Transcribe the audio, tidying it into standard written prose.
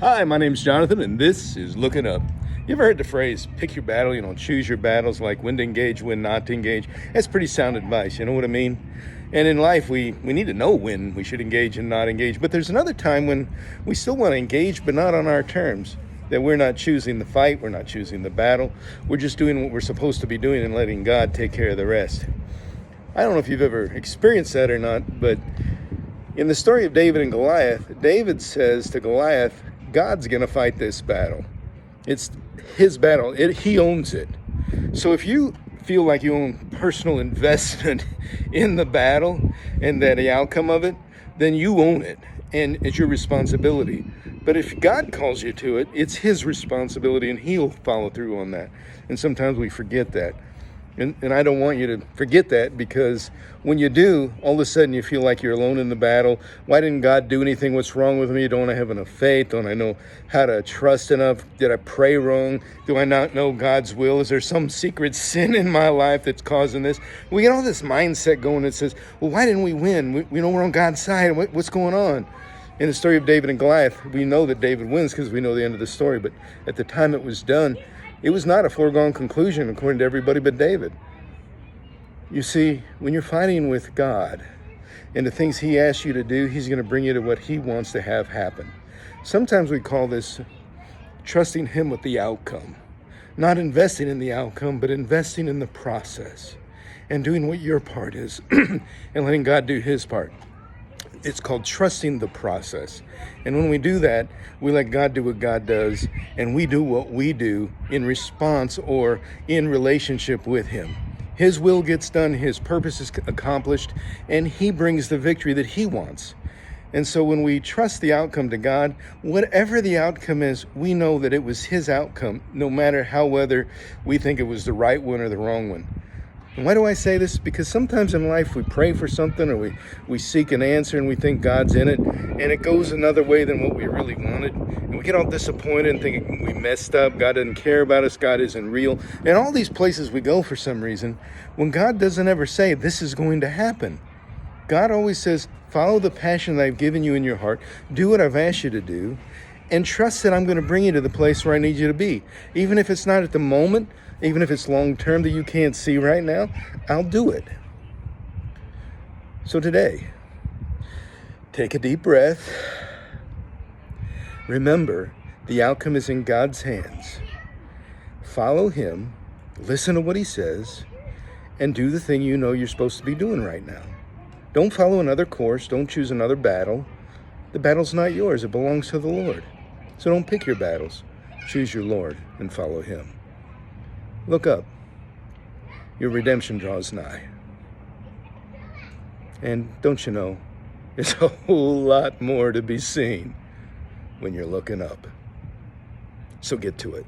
Hi, my name's Jonathan, and this is Looking Up. You ever heard the phrase, pick your battle, choose your battles, like when to engage, when not to engage? That's pretty sound advice, you know what I mean? And in life, we need to know when we should engage and not engage. But there's another time when we still want to engage, but not on our terms. That we're not choosing the fight, we're not choosing the battle. We're just doing what we're supposed to be doing and letting God take care of the rest. I don't know if you've ever experienced that or not, but in the story of David and Goliath, David says to Goliath, God's going to fight this battle. It's his battle. He owns it. So if you feel like you own personal investment in the battle and that the outcome of it, then you own it and it's your responsibility. But if God calls you to it, it's his responsibility and he'll follow through on that. And sometimes we forget that. And I don't want you to forget that, because when you do, all of a sudden you feel like you're alone in the battle. Why didn't God do anything? What's wrong with me? Don't I have enough faith? Don't I know how to trust enough? Did I pray wrong? Do I not know God's will? Is there some secret sin in my life that's causing this? We get all this mindset going that says, well, why didn't we win? We know we're on God's side. What's going on? In the story of David and Goliath, we know that David wins because we know the end of the story. But at the time it was done, it was not a foregone conclusion according to everybody but David. You see, when you're fighting with God and the things he asks you to do, he's going to bring you to what he wants to have happen. Sometimes we call this trusting him with the outcome. Not investing in the outcome, but investing in the process and doing what your part is and letting God do his part. It's called trusting the process. And when we do that, we let God do what God does, and we do what we do in response or in relationship with him. His will gets done, his purpose is accomplished, and he brings the victory that he wants. And so when we trust the outcome to God, whatever the outcome is, we know that it was his outcome, no matter whether we think it was the right one or the wrong one. And why do I say this? Because sometimes in life we pray for something, or we seek an answer and we think God's in it, and it goes another way than what we really wanted. And we get all disappointed and think we messed up, God doesn't care about us, God isn't real. And all these places we go for some reason, when God doesn't ever say this is going to happen. God always says, follow the passion that I've given you in your heart, do what I've asked you to do, and trust that I'm going to bring you to the place where I need you to be. Even if it's not at the moment, even if it's long term that you can't see right now, I'll do it. So today, take a deep breath. Remember, the outcome is in God's hands. Follow him, listen to what he says, and do the thing you know you're supposed to be doing right now. Don't follow another course. Don't choose another battle. The battle's not yours. It belongs to the Lord. So don't pick your battles. Choose your Lord and follow him. Look up. Your redemption draws nigh. And don't you know, there's a whole lot more to be seen when you're looking up. So get to it.